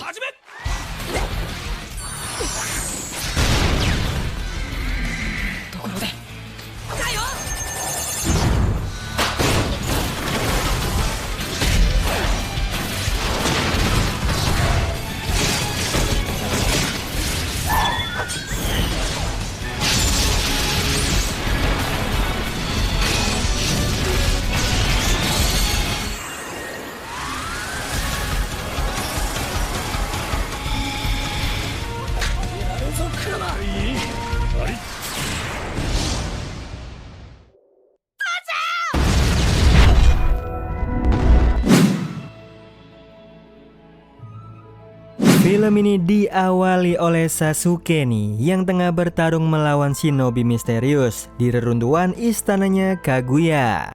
始め。ところでだよ。Film ini diawali oleh Sasuke nih, yang tengah bertarung melawan shinobi misterius di reruntuhan istananya Kaguya.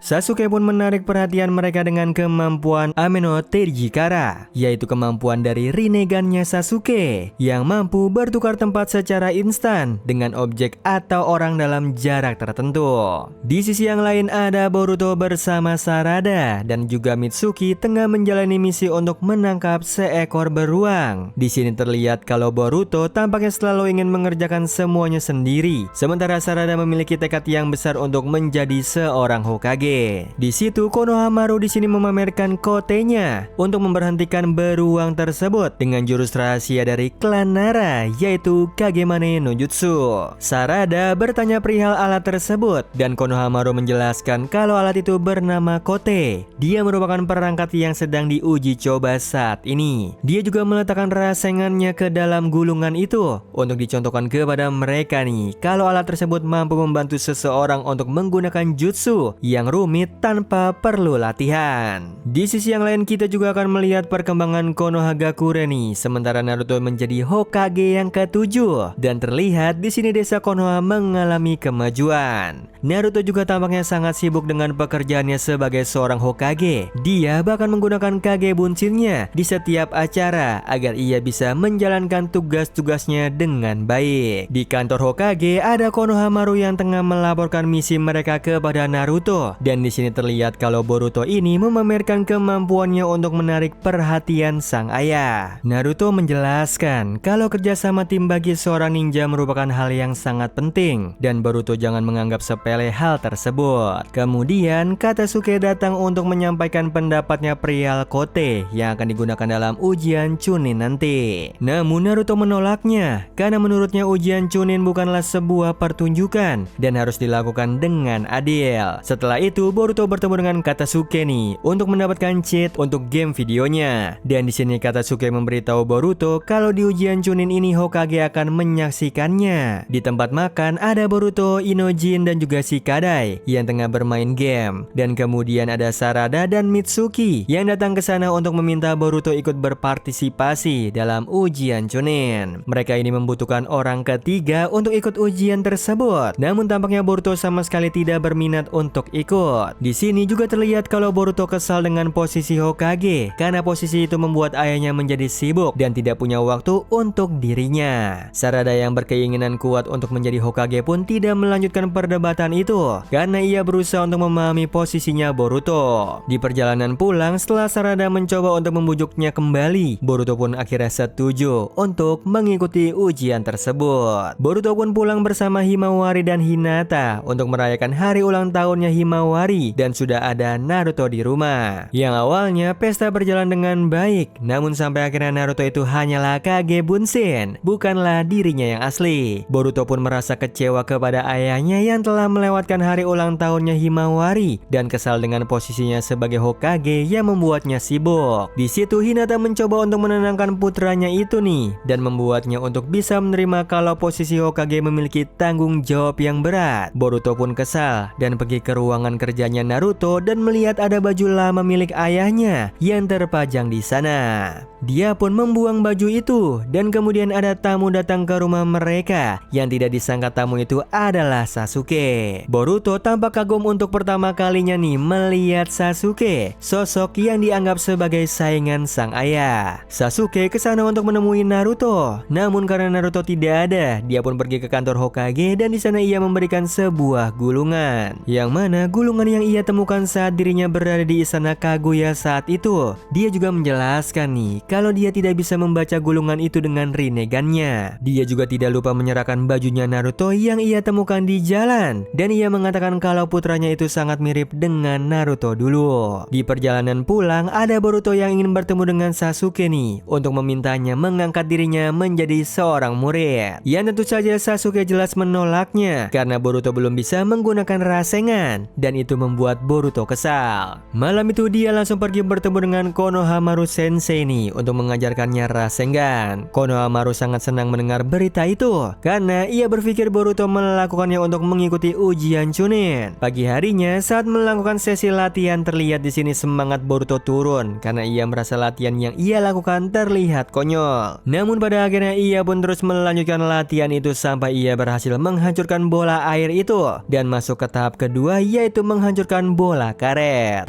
Sasuke pun menarik perhatian mereka dengan kemampuan Ame no Teijikara, yaitu kemampuan dari Rinnegan-nya Sasuke yang mampu bertukar tempat secara instan dengan objek atau orang dalam jarak tertentu. Di sisi yang lain ada Boruto bersama Sarada dan juga Mitsuki tengah menjalani misi untuk menangkap seekor beruang. Di sini terlihat kalau Boruto tampaknya selalu ingin mengerjakan semuanya sendiri, sementara Sarada memiliki tekad yang besar untuk menjadi seorang Hokage. Di situ Konohamaru di sini memamerkan kotenya untuk memberhentikan beruang tersebut dengan jurus rahasia dari klan Nara, yaitu Kagemane no Jutsu. Sarada bertanya perihal alat tersebut dan Konohamaru menjelaskan kalau alat itu bernama Kote. Dia merupakan perangkat yang sedang diuji coba saat ini. Dia juga meletakkan rasengannya ke dalam gulungan itu untuk dicontohkan kepada mereka nih kalau alat tersebut mampu membantu seseorang untuk menggunakan jutsu yang rumit tanpa perlu latihan. Di sisi yang lain kita juga akan melihat perkembangan Konohagakure nih, sementara Naruto menjadi Hokage yang ke-7 dan terlihat di sini desa Konoha mengalami kemajuan. Naruto juga tampaknya sangat sibuk dengan pekerjaannya sebagai seorang Hokage. Dia bahkan menggunakan Kage Bunshin-nya di setiap acara agar ia bisa menjalankan tugas-tugasnya dengan baik. Di kantor Hokage ada Konohamaru yang tengah melaporkan misi mereka kepada Naruto. Dan di sini terlihat kalau Boruto ini memamerkan kemampuannya untuk menarik perhatian sang ayah. Naruto menjelaskan kalau kerjasama tim bagi seorang ninja merupakan hal yang sangat penting dan Boruto jangan menganggap sepele hal tersebut. Kemudian Katasuke datang untuk menyampaikan pendapatnya perihal Kote yang akan digunakan dalam ujian Chunin nanti. Namun Naruto menolaknya karena menurutnya ujian Chunin bukanlah sebuah pertunjukan dan harus dilakukan dengan adil. Setelah itu Boruto bertemu dengan Katasuke nih untuk mendapatkan cheat untuk game videonya. Dan di sini Katasuke memberitahu Boruto kalau di ujian Chunin ini Hokage akan menyaksikannya. Di tempat makan ada Boruto, Inojin dan juga Shikadai yang tengah bermain game. Dan kemudian ada Sarada dan Mitsuki yang datang ke sana untuk meminta Boruto ikut berpartisipasi dalam ujian Chunin. Mereka ini membutuhkan orang ketiga untuk ikut ujian tersebut. Namun tampaknya Boruto sama sekali tidak berminat untuk ikut. Di sini juga terlihat kalau Boruto kesal dengan posisi Hokage karena posisi itu membuat ayahnya menjadi sibuk dan tidak punya waktu untuk dirinya. Sarada yang berkeinginan kuat untuk menjadi Hokage pun tidak melanjutkan perdebatan itu karena ia berusaha untuk memahami posisinya Boruto. Di perjalanan pulang setelah Sarada mencoba untuk membujuknya kembali, Boruto pun akhirnya setuju untuk mengikuti ujian tersebut. Boruto pun pulang bersama Himawari dan Hinata untuk merayakan hari ulang tahunnya Himawari dan sudah ada Naruto di rumah. Yang awalnya pesta berjalan dengan baik, namun sampai akhirnya Naruto itu hanyalah Kage Bunshin, bukanlah dirinya yang asli. Boruto pun merasa kecewa kepada ayahnya yang telah melewatkan hari ulang tahunnya Himawari dan kesal dengan posisinya sebagai Hokage yang membuatnya sibuk. Di situ Hinata mencoba untuk menenangkan putranya itu nih dan membuatnya untuk bisa menerima kalau posisi Hokage memiliki tanggung jawab yang berat. Boruto pun kesal dan pergi ke ruangan kerja kerjanya Naruto dan melihat ada baju lama milik ayahnya yang terpajang di sana. Dia pun membuang baju itu dan kemudian ada tamu datang ke rumah mereka. Yang tidak disangka tamu itu adalah Sasuke. Boruto tampak kagum untuk pertama kalinya nih melihat Sasuke, sosok yang dianggap sebagai saingan sang ayah. Sasuke kesana untuk menemui Naruto, namun karena Naruto tidak ada, dia pun pergi ke kantor Hokage dan di sana ia memberikan sebuah gulungan. Yang mana gulungan yang ia temukan saat dirinya berada di istana Kaguya saat itu. Dia juga menjelaskan nih kalau dia tidak bisa membaca gulungan itu dengan Rinnegan-nya. Dia juga tidak lupa menyerahkan bajunya Naruto yang ia temukan di jalan, dan ia mengatakan kalau putranya itu sangat mirip dengan Naruto dulu. Di perjalanan pulang, ada Boruto yang ingin bertemu dengan Sasuke nih untuk memintanya mengangkat dirinya menjadi seorang murid. Yang tentu saja Sasuke jelas menolaknya karena Boruto belum bisa menggunakan Rasengan, dan itu membuat Boruto kesal. Malam itu dia langsung pergi bertemu dengan Konohamaru Sensei nih untuk mengajarkannya Rasengan. Konohamaru sangat senang mendengar berita itu karena ia berpikir Boruto melakukannya untuk mengikuti ujian Chunin. Pagi harinya saat melakukan sesi latihan, terlihat di sini semangat Boruto turun karena ia merasa latihan yang ia lakukan terlihat konyol. Namun pada akhirnya ia pun terus melanjutkan latihan itu sampai ia berhasil menghancurkan bola air itu dan masuk ke tahap kedua, yaitu menghancurkan bola karet.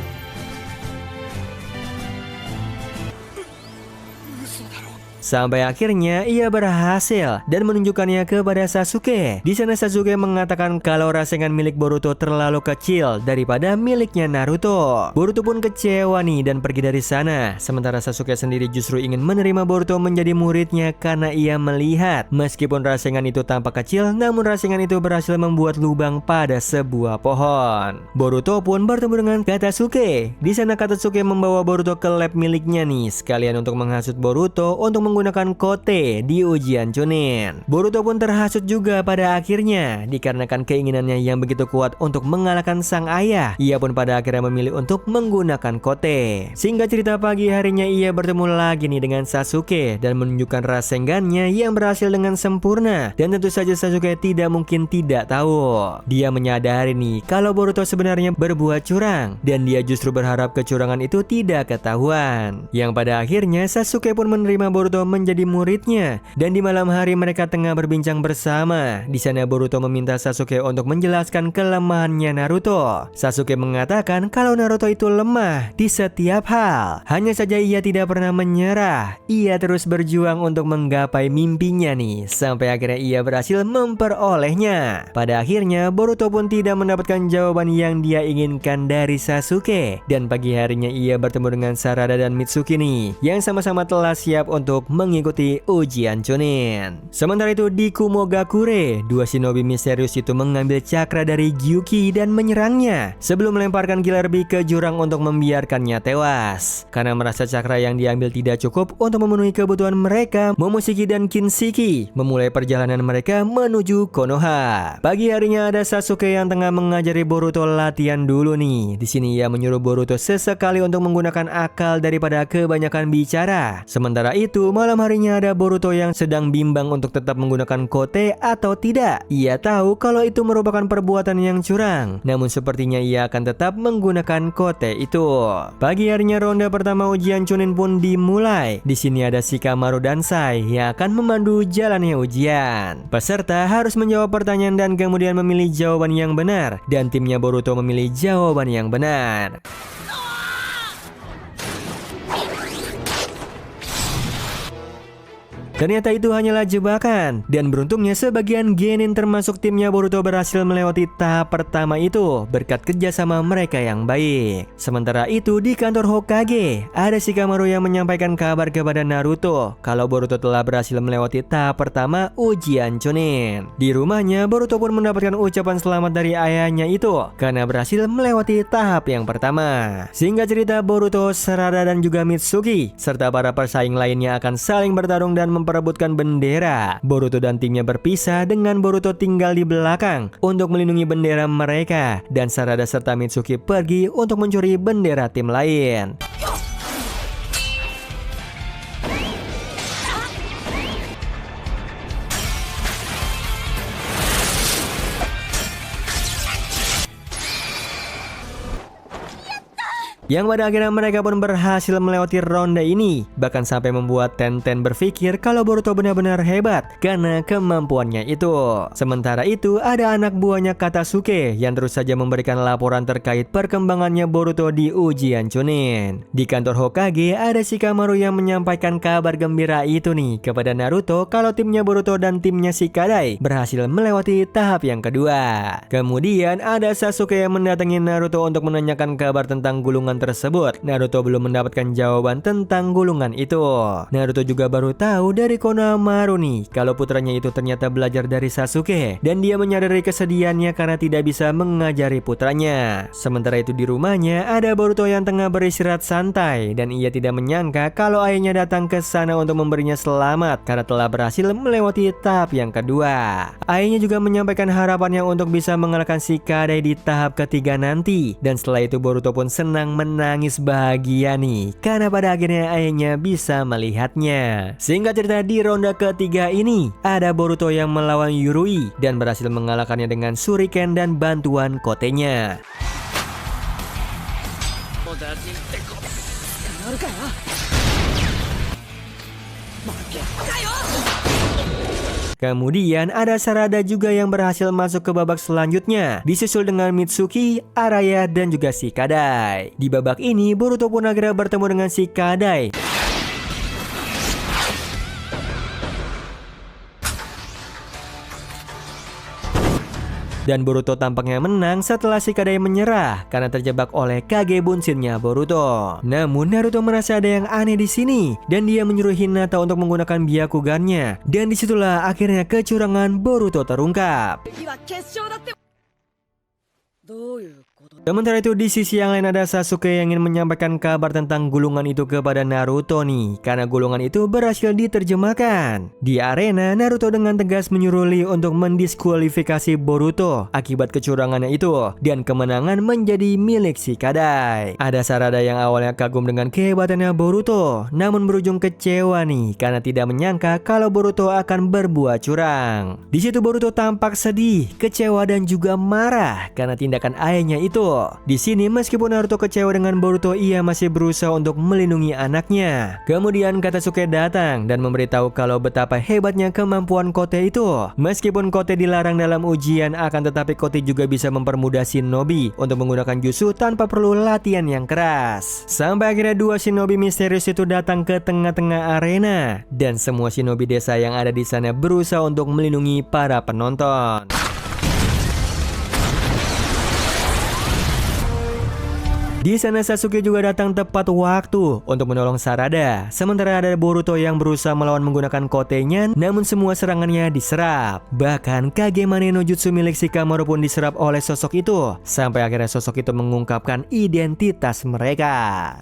Sampai akhirnya ia berhasil dan menunjukkannya kepada Sasuke. Di sana Sasuke mengatakan kalau Rasengan milik Boruto terlalu kecil daripada miliknya Naruto. Boruto pun kecewa nih dan pergi dari sana. Sementara Sasuke sendiri justru ingin menerima Boruto menjadi muridnya karena ia melihat meskipun Rasengan itu tampak kecil, namun Rasengan itu berhasil membuat lubang pada sebuah pohon. Boruto pun bertemu dengan Katasuke. Di sana Katasuke membawa Boruto ke lab miliknya nih, sekalian untuk menghasut Boruto untuk menggunakan kote di ujian Chunin. Boruto pun terhasut juga pada akhirnya dikarenakan keinginannya yang begitu kuat untuk mengalahkan sang ayah. Ia pun pada akhirnya memilih untuk menggunakan kote. Singkat cerita, pagi harinya ia bertemu lagi nih dengan Sasuke dan menunjukkan Rasengan-nya yang berhasil dengan sempurna. Dan tentu saja Sasuke tidak mungkin tidak tahu. Dia menyadari nih kalau Boruto sebenarnya berbuat curang dan dia justru berharap kecurangan itu tidak ketahuan. Yang pada akhirnya Sasuke pun menerima Boruto menjadi muridnya, dan di malam hari mereka tengah berbincang bersama. Di sana Boruto meminta Sasuke untuk menjelaskan kelemahannya Naruto. Sasuke mengatakan kalau Naruto itu lemah di setiap hal. Hanya saja ia tidak pernah menyerah. Ia terus berjuang untuk menggapai mimpinya nih, sampai akhirnya ia berhasil memperolehnya. Pada akhirnya Boruto pun tidak mendapatkan jawaban yang dia inginkan dari Sasuke, dan pagi harinya ia bertemu dengan Sarada dan Mitsuki nih, yang sama-sama telah siap untuk mengikuti ujian Chunin. Sementara itu di Kumogakure, dua shinobi misterius itu mengambil cakra dari Gyuki dan menyerangnya sebelum melemparkan Killer Bee ke jurang untuk membiarkannya tewas. Karena merasa cakra yang diambil tidak cukup untuk memenuhi kebutuhan mereka, Momoshiki dan Kinshiki memulai perjalanan mereka menuju Konoha. Pagi harinya ada Sasuke yang tengah mengajari Boruto latihan dulu nih. Di sini ia menyuruh Boruto sesekali untuk menggunakan akal daripada kebanyakan bicara. Sementara itu malam harinya ada Boruto yang sedang bimbang untuk tetap menggunakan kote atau tidak. Ia tahu kalau itu merupakan perbuatan yang curang, namun sepertinya ia akan tetap menggunakan kote itu. Pagi harinya ronde pertama ujian Chunin pun dimulai. Di sini ada Shikamaru dan Sai yang akan memandu jalannya ujian. Peserta harus menjawab pertanyaan dan kemudian memilih jawaban yang benar, dan timnya Boruto memilih jawaban yang benar. Ternyata itu hanyalah jebakan, dan beruntungnya sebagian genin termasuk timnya Boruto berhasil melewati tahap pertama itu berkat kerjasama mereka yang baik. Sementara itu di kantor Hokage, ada Shikamaru yang menyampaikan kabar kepada Naruto kalau Boruto telah berhasil melewati tahap pertama ujian Chunin. Di rumahnya, Boruto pun mendapatkan ucapan selamat dari ayahnya itu karena berhasil melewati tahap yang pertama. Sehingga cerita, Boruto, Sarada dan juga Mitsuki serta para pesaing lainnya akan saling bertarung dan memperebutkan bendera. Boruto dan timnya berpisah dengan Boruto tinggal di belakang untuk melindungi bendera mereka, dan Sarada serta Mitsuki pergi untuk mencuri bendera tim lain. Yang pada akhirnya mereka pun berhasil melewati ronde ini, bahkan sampai membuat Tenten berpikir kalau Boruto benar-benar hebat karena kemampuannya itu. Sementara itu ada anak buahnya Katasuke yang terus saja memberikan laporan terkait perkembangannya Boruto di ujian Chunin. Di kantor Hokage ada Shikamaru yang menyampaikan kabar gembira itu nih kepada Naruto kalau timnya Boruto dan timnya Shikadai berhasil melewati tahap yang kedua. Kemudian ada Sasuke yang mendatangi Naruto untuk menanyakan kabar tentang gulungan tersebut. Naruto belum mendapatkan jawaban tentang gulungan itu. Naruto juga baru tahu dari Konohamaru nih kalau putranya itu ternyata belajar dari Sasuke dan dia menyadari kesedihannya karena tidak bisa mengajari putranya. Sementara itu di rumahnya ada Boruto yang tengah beristirahat santai dan ia tidak menyangka kalau ayahnya datang ke sana untuk memberinya selamat karena telah berhasil melewati tahap yang kedua. Ayahnya juga menyampaikan harapannya untuk bisa mengalahkan Shikadai di tahap ketiga nanti, dan setelah itu Boruto pun senang menangis bahagia nih karena pada akhirnya ayahnya bisa melihatnya. Singkat cerita di ronde ketiga ini ada Boruto yang melawan Yurui dan berhasil mengalahkannya dengan shuriken dan bantuan kotenya. Kemudian ada Sarada juga yang berhasil masuk ke babak selanjutnya, disusul dengan Mitsuki, Araya, dan juga Shikadai. Di babak ini Boruto pun akhirnya bertemu dengan Shikadai. Dan Boruto tampaknya menang setelah Shikadai menyerah karena terjebak oleh Kage Bunshin-nya Boruto. Namun Naruto merasa ada yang aneh di sini dan dia menyuruh Hinata untuk menggunakan Byakugan-nya. Dan disitulah akhirnya kecurangan Boruto terungkap. Sementara itu di sisi yang lain ada Sasuke yang ingin menyampaikan kabar tentang gulungan itu kepada Naruto nih, karena gulungan itu berhasil diterjemahkan. Di arena Naruto dengan tegas menyuruh Lee untuk mendiskualifikasi Boruto akibat kecurangannya itu, dan kemenangan menjadi milik Shikadai. Ada Sarada yang awalnya kagum dengan kehebatannya Boruto, namun berujung kecewa nih karena tidak menyangka kalau Boruto akan berbuat curang. Di situ Boruto tampak sedih, kecewa dan juga marah karena tindakan ayahnya itu. Di sini meskipun Naruto kecewa dengan Boruto, ia masih berusaha untuk melindungi anaknya. Kemudian Katasuke datang dan memberitahu kalau betapa hebatnya kemampuan Kote itu. Meskipun Kote dilarang dalam ujian, akan tetapi Kote juga bisa mempermudah shinobi untuk menggunakan jutsu tanpa perlu latihan yang keras. Sampai akhirnya dua shinobi misterius itu datang ke tengah-tengah arena dan semua shinobi desa yang ada di sana berusaha untuk melindungi para penonton. Di sana Sasuke juga datang tepat waktu untuk menolong Sarada. Sementara ada Boruto yang berusaha melawan menggunakan kotenya, namun semua serangannya diserap. Bahkan Kagemane no Jutsu milik Shikamaru pun diserap oleh sosok itu. Sampai akhirnya sosok itu mengungkapkan identitas mereka,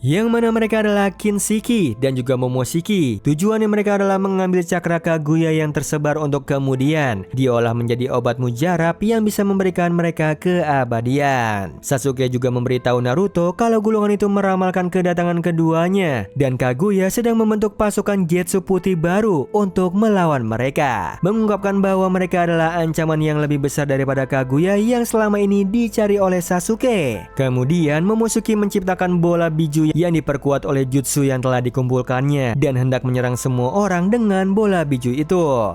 yang mana mereka adalah Kinshiki dan juga Momoshiki. Tujuannya mereka adalah mengambil cakra Kaguya yang tersebar untuk kemudian diolah menjadi obat mujarab yang bisa memberikan mereka keabadian. Sasuke juga memberitahu Naruto kalau gulungan itu meramalkan kedatangan keduanya dan Kaguya sedang membentuk pasukan Getsu putih baru untuk melawan mereka, mengungkapkan bahwa mereka adalah ancaman yang lebih besar daripada Kaguya yang selama ini dicari oleh Sasuke. Kemudian Momoshiki menciptakan bola biju yang diperkuat oleh jutsu yang telah dikumpulkannya dan hendak menyerang semua orang dengan bola biju itu.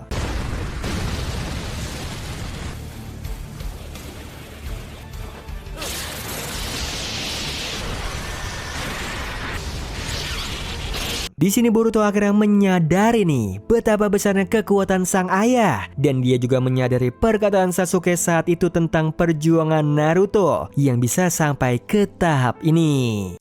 Di sini Boruto akhirnya menyadari nih betapa besarnya kekuatan sang ayah, dan dia juga menyadari perkataan Sasuke saat itu tentang perjuangan Naruto yang bisa sampai ke tahap ini.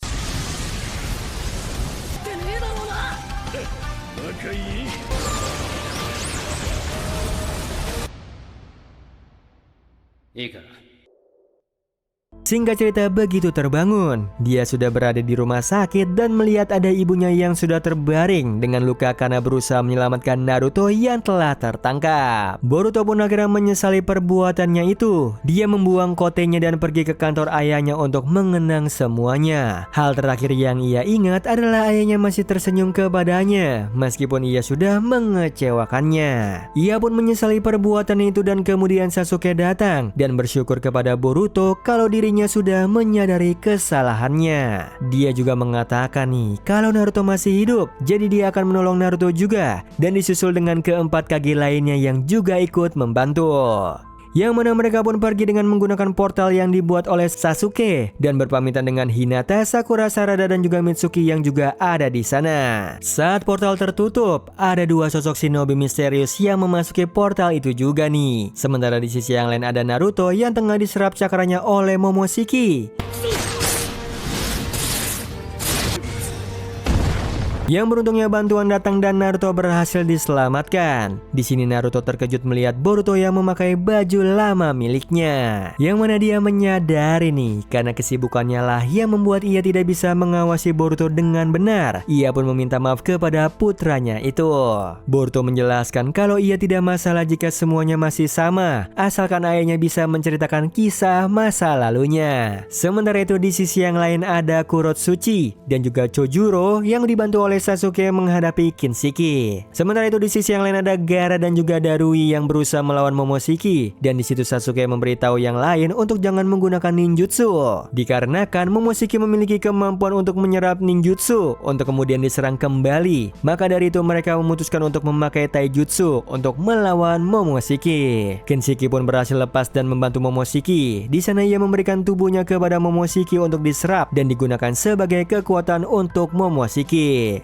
Singkat cerita, begitu terbangun, dia sudah berada di rumah sakit dan melihat ada ibunya yang sudah terbaring dengan luka karena berusaha menyelamatkan Naruto yang telah tertangkap. Boruto pun akhirnya menyesali perbuatannya itu. Dia membuang kotenya dan pergi ke kantor ayahnya untuk mengenang semuanya. Hal terakhir yang ia ingat adalah ayahnya masih tersenyum kepadanya meskipun ia sudah mengecewakannya. Ia pun menyesali perbuatan itu dan kemudian Sasuke datang dan bersyukur kepada Boruto kalau dirinya dirinya sudah menyadari kesalahannya. Dia juga mengatakan nih kalau Naruto masih hidup, jadi dia akan menolong Naruto juga, dan disusul dengan keempat Kage lainnya yang juga ikut membantu. Yang mana mereka pun pergi dengan menggunakan portal yang dibuat oleh Sasuke dan berpamitan dengan Hinata, Sakura, Sarada, dan juga Mitsuki yang juga ada di sana. Saat portal tertutup, ada dua sosok shinobi misterius yang memasuki portal itu juga nih. Sementara di sisi yang lain ada Naruto yang tengah diserap cakranya oleh Momoshiki. Yang beruntungnya bantuan datang dan Naruto berhasil diselamatkan. Di sini Naruto terkejut melihat Boruto yang memakai baju lama miliknya. Yang mana dia menyadari nih, karena kesibukannya lah yang membuat ia tidak bisa mengawasi Boruto dengan benar. Ia pun meminta maaf kepada putranya itu. Boruto menjelaskan kalau ia tidak masalah jika semuanya masih sama, asalkan ayahnya bisa menceritakan kisah masa lalunya. Sementara itu di sisi yang lain ada Kurotsuchi dan juga Chojuro yang dibantu oleh Sasuke menghadapi Kinshiki. Sementara itu di sisi yang lain ada Gaara dan juga Darui yang berusaha melawan Momoshiki, dan di situ Sasuke memberitahu yang lain untuk jangan menggunakan ninjutsu dikarenakan Momoshiki memiliki kemampuan untuk menyerap ninjutsu untuk kemudian diserang kembali. Maka dari itu mereka memutuskan untuk memakai taijutsu untuk melawan Momoshiki. Kinshiki pun berhasil lepas dan membantu Momoshiki. Di sana ia memberikan tubuhnya kepada Momoshiki untuk diserap dan digunakan sebagai kekuatan untuk Momoshiki.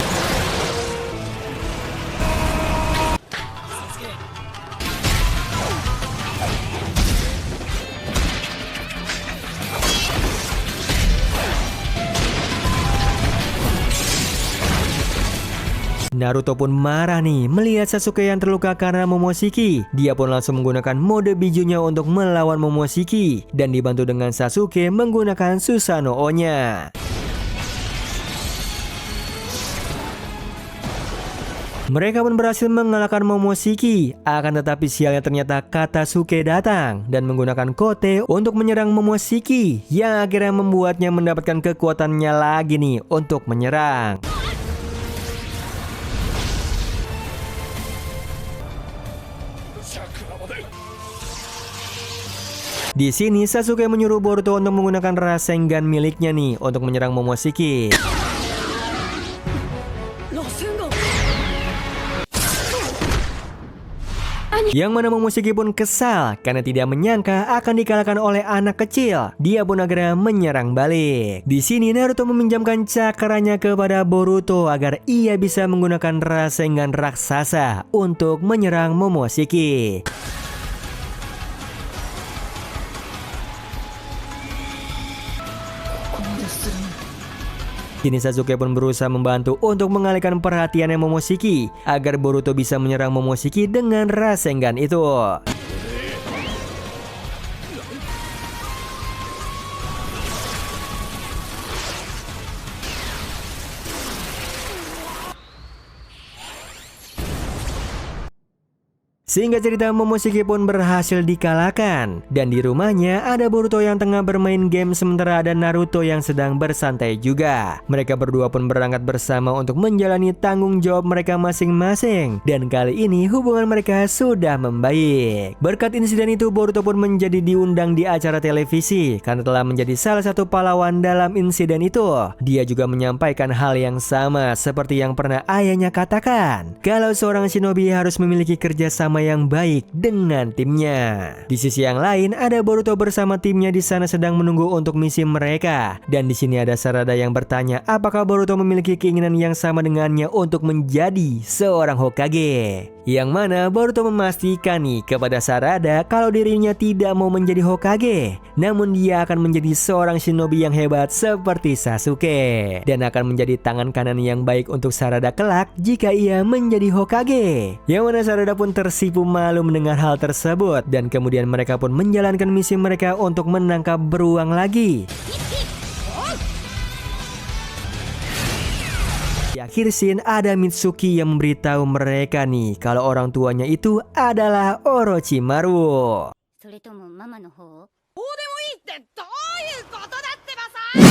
Naruto pun marah nih melihat Sasuke yang terluka karena Momoshiki. Dia pun langsung menggunakan mode bijunya untuk melawan Momoshiki dan dibantu dengan Sasuke menggunakan Susanoo-nya. Mereka pun berhasil mengalahkan Momoshiki. Akan tetapi sialnya ternyata Katasuke datang dan menggunakan Kote untuk menyerang Momoshiki, yang akhirnya membuatnya mendapatkan kekuatannya lagi nih untuk menyerang. Di sini Sasuke menyuruh Boruto untuk menggunakan Rasengan miliknya nih untuk menyerang Momoshiki. Yang mana Momoshiki pun kesal karena tidak menyangka akan dikalahkan oleh anak kecil. Dia pun akhirnya menyerang balik. Di sini Naruto meminjamkan cakranya kepada Boruto agar ia bisa menggunakan Rasengan raksasa untuk menyerang Momoshiki. Kini Sasuke pun berusaha membantu untuk mengalihkan perhatiannya Momoshiki agar Boruto bisa menyerang Momoshiki dengan Rasengan itu. Sehingga cerita Momoshiki pun berhasil dikalahkan. Dan di rumahnya ada Boruto yang tengah bermain game sementara ada Naruto yang sedang bersantai juga. Mereka berdua pun berangkat bersama untuk menjalani tanggung jawab mereka masing-masing. Dan kali ini hubungan mereka sudah membaik. Berkat insiden itu Boruto pun menjadi diundang di acara televisi karena telah menjadi salah satu pahlawan dalam insiden itu. Dia juga menyampaikan hal yang sama seperti yang pernah ayahnya katakan, kalau seorang shinobi harus memiliki kerjasama yang baik dengan timnya. Di sisi yang lain ada Boruto bersama timnya di sana sedang menunggu untuk misi mereka. Dan di sini ada Sarada yang bertanya apakah Boruto memiliki keinginan yang sama dengannya untuk menjadi seorang Hokage. Yang mana Boruto memastikan nih kepada Sarada kalau dirinya tidak mau menjadi Hokage, namun dia akan menjadi seorang shinobi yang hebat seperti Sasuke dan akan menjadi tangan kanan yang baik untuk Sarada kelak jika ia menjadi Hokage. Yang mana Sarada pun tersipu malu mendengar hal tersebut dan kemudian mereka pun menjalankan misi mereka untuk menangkap beruang lagi. Di akhir scene ada Mitsuki yang memberitahu mereka nih kalau orang tuanya itu adalah Orochimaru.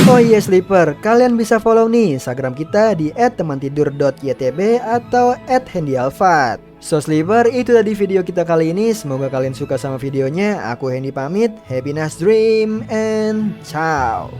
Oh iya Sleeper, kalian bisa follow nih Instagram kita di @temantidur.ytb atau @handyalfat. So Sleeper, itu tadi video kita kali ini. Semoga kalian suka sama videonya. Aku Hendy pamit. Happy nice dream and ciao.